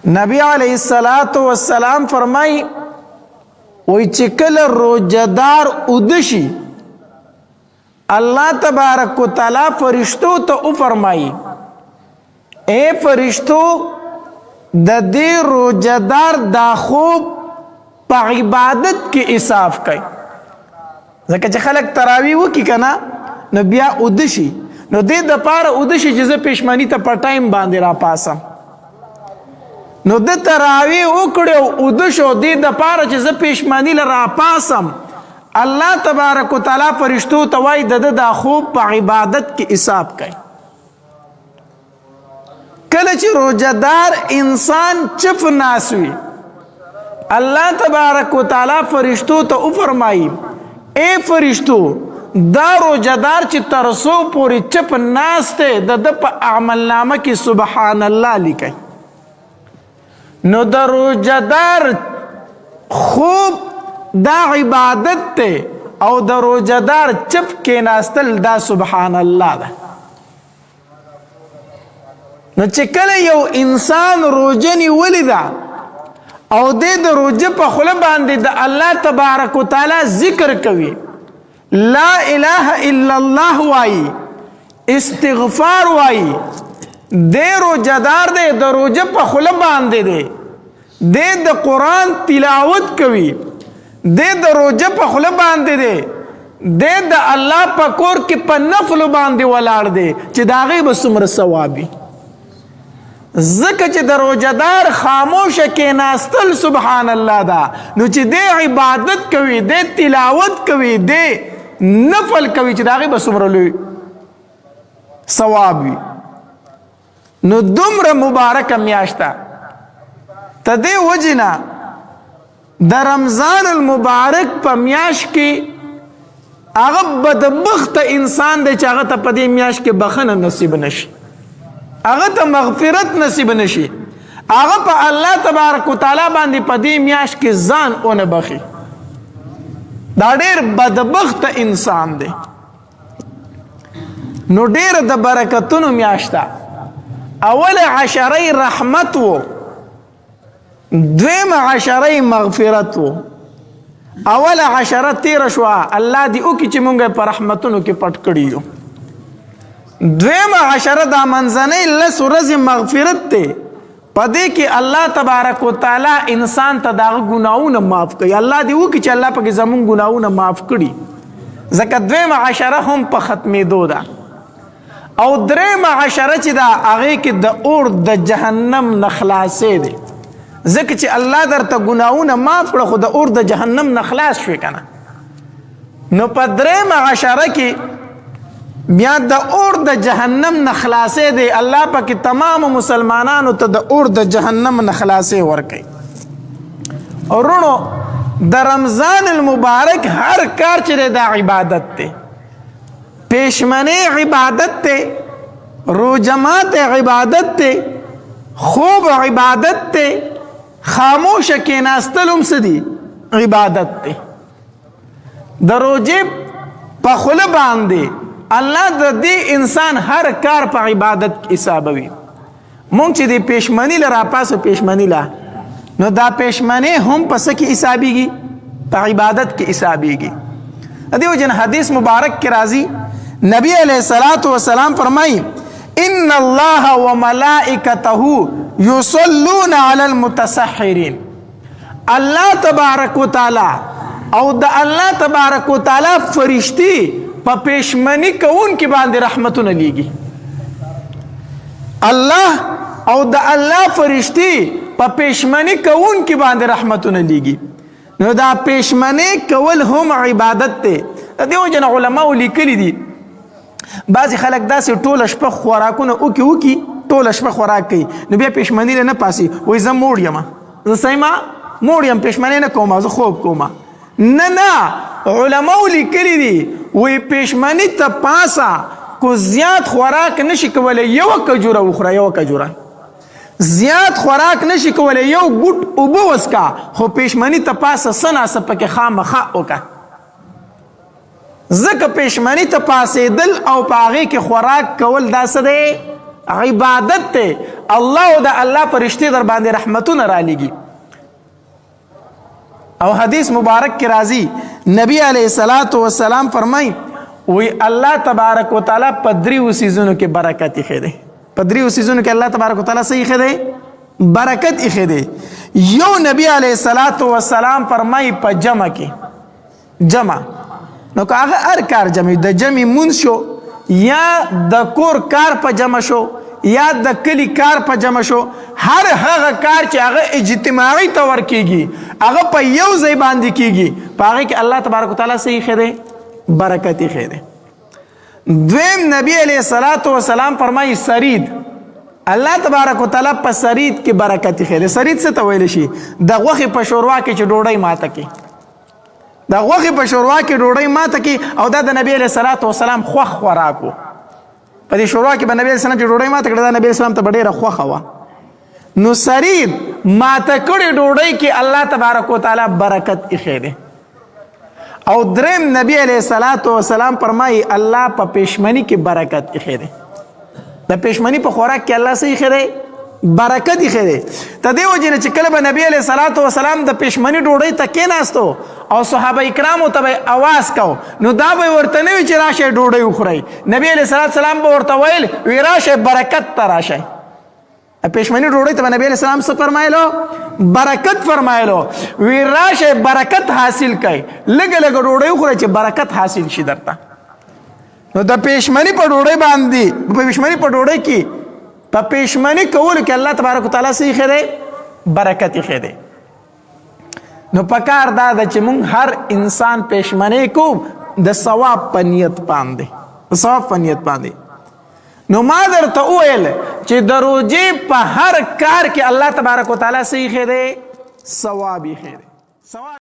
نبی علیہ الصلوۃ والسلام فرمای وی چې کله روزدار ودشي الله تبارک وتعالی فرشتو ته فرمایي اے فرشتو د دې روزدار دا خوب په عبادت کې اسراف کوي ځکه چې خلک تراوی وکي کنه نو بیا ودشي نو دې د پاره ودشي چې زه پښمنی ته په ټایم باندې را پاسم نو د تراوی وکړو ودشو دې د پاره چې زه پښمنی ل را پاسم الله تبارک وتعالی فرشتو ته وای د خوب په عبادت کې اسراف کوي کله چې روزدار انسان چپ ناسوي الله تبارک وتعالی فرشتو ته فرمایي اے فرشتو دا روزدار چې ترسو پوری چپ ناسته د په عمل نامه کې سبحان الله لیکي نو د روزدار خوب دا عبادت ته او د روزدار چپ کې ناستل دا سبحان الله ده نو چې کله یو انسان روزنی ولیدا او د روزه په خوله باندې د الله تبارک وتعالى ذکر کوي لا اله الا الله وای استغفار وای د روزدار د روزه په خوله باندې د قرآن تلاوت کوي د روزه په خوله باندې د الله په کور کې په نفل باندې ولاړ دی چې دا غي به څومره ثوابي زکه چې د روزدار خاموشه کې ناستل سبحان الله دا نو چې د عبادت کوي د تلاوت کوي د نفل کوي چې دا غي به څومره لوی ثواب وي نو دومره مبارک میاشته تدې وجنا د رمضان المبارک په میاش کې هغه بدبخت انسان دی چې هغه ته په دې میاش کې بخنه نصیب نشي هغه ته مغفرت نصیب نشي هغه په الله تبارک وتعالی باندې په دې میاش کې ځان اون بخي دا ډېر بدبخت انسان دی نو ډېر د برکتونو میاشته اول عشره رحمت وو دویم عشره مغفرت وو اول عشره تیر شو الله دی او کی چې مونږه په رحمتونو کې پټ کړیو دویم عشره دا منځنۍ لس ورځې مغفرت ته پدې کې الله تبارک وتعالی انسان ته دا ګناونه معاف کوي الله دی او کی چې الله پکې زمون ګناونه معاف کړي ځکه دویم عشره هم په ختمېدو ده او دریم عشره چې دا هغه کې د اور د جهنم نه خلاصې دي ځکه چې الله درته ګناونه معاف کړه خو د اور د جهنم نه خلاص شوې کنه نو په دریم عشره کې بیا د اور د جهنم نه خلاصې دی الله پاک تمام مسلمانانو ته د اور د جهنم نه خلاصې ورکړي ورونو د رمضان المبارک هر کار چې د عبادت ته پیشمنی عبادت ته روزمات عبادت ته خوب عبادت ته خاموش کې ناستلم سدي عبادت ته د روزې په خوله باندې الله د دې انسان هر کار په عبادت حسابوي مونږ چې د پښمنی لرا پاسه پښمنی لا نو دا پښمنی هم پس کې حسابيږي په عبادت کې حسابيږي دیو جن حدیث مبارک کې راځي نبی علیہ الصلوۃ والسلام فرمایي ان الله وملائکته یصلون علی المتسحرین الله تبارک وتعالی او د الله تبارک وتعالی فرشتي په پښمنی کون کې باندې رحمتونه لیږي الله او د الله فرشتي په پښمنی کون کې باندې رحمتونه لیږي نو دا پښمنی کول هم عبادت ته دیو جن علماء لیکلي دي بعضی خلک داسې ټوله شپه خوراکونه وکي ټوله شپه خوراک کوي نو بیا پښمنی نه پاسي وای زه موړ یم زه سیما موړ یم پښمنی نه کوم زه خوب کوم نه علماء لیکلي دي وی پښمنی ته پاسا کو زیات خوراک نشي کولای یو کجوره وخوره یو کجوره زیات خوراک نشي کولای یو ګټ اوبه وسکا خو پښمنی ته پاسه سنا سپکه خامخه وکا زکه پښمنی ته پاسې دل او پاغه کې خوراک کول دا څه دی عبادت ته الله او د الله فرشتي در باندې رحمتونه را لګي. او حدیث مبارک کې راځي نبی علیه الصلاۃ والسلام فرمای وی الله تبارک وتعالى په دریو سيزونو کې برکت یې خېده. په دریو سيزونو کې الله تبارک وتعالى صحیح خېده برکت یې خېده. یو نبی علیه الصلاۃ والسلام فرمای په جمع کې جمع نو که هغه هر کار جمع د جمع مون شو یا د کور کار په جمع شو یا د کلی کار په جمع شو هر هغه کار چې هغه اجتماعي تور کیږي هغه په یو ځای باندې کیږي په هغه کې الله تبارک وتعالى صحیح خېده برکت یې خېده. دویم نبی علیہ الصلوۃ والسلام فرمایي سرید الله تبارک وتعالى په سرید کې برکت خېده. سرید څه ته ویل شي؟ د غوښې په شوروا کې چې ډوډۍ ماته کې د غوښې په شوروا کې ډوډۍ ماته کې او دا د نبی علیہ الصلوۃ والسلام خوښ خوراکو. په دې شوروا کې به نبی علیہ السلام چې ډوډۍ ماته کړه دا نبی اسلام ته ډېره خوښه وه. نو سرید ماته کړې ډوډۍ کې الله تبارک وتعالى برکت خېده. او دریم نبی علیہ الصلوۃ والسلام فرمایي الله په پېشمنی کې برکت خېده. د پېشمنی په خوراک کې الله صحیح خېده برکت خېده. ته دې وجه نه چې کله به نبی علیہ الصلوۃ والسلام د پېشمنی ډوډۍ ته کېناستو او صحابه کرامو ته به आवाज کو نو دا به ورته نه وي چې راشه ډوډۍ وخورئ. نبی علیہ الصلوۃ والسلام به ورته ویل وی راشه برکت ته راشه. پېشمنی ډوډۍ ته نبی علیہ السلام څه فرمایلو برکت فرمایلو وی راشه برکت حاصل کړئ لږ لږ ډوډۍ وخورئ چې برکت حاصل شي درته. نو د پېشمنی په ډوډۍ باندې په پېشمنی په ډوډۍ کې په پېشمنی کولو کې الله تبارک وتعالى صحیح خېده برکت خېده. نو پکار دا د چې مونږ هر انسان پېشمنی کو د ثواب په نیت باندې د ثواب په نیت باندې. نو ما درته وویل چې د روژې په هر کار کې الله تبارک وتعالى صحیح خېده ثواب یې خېده.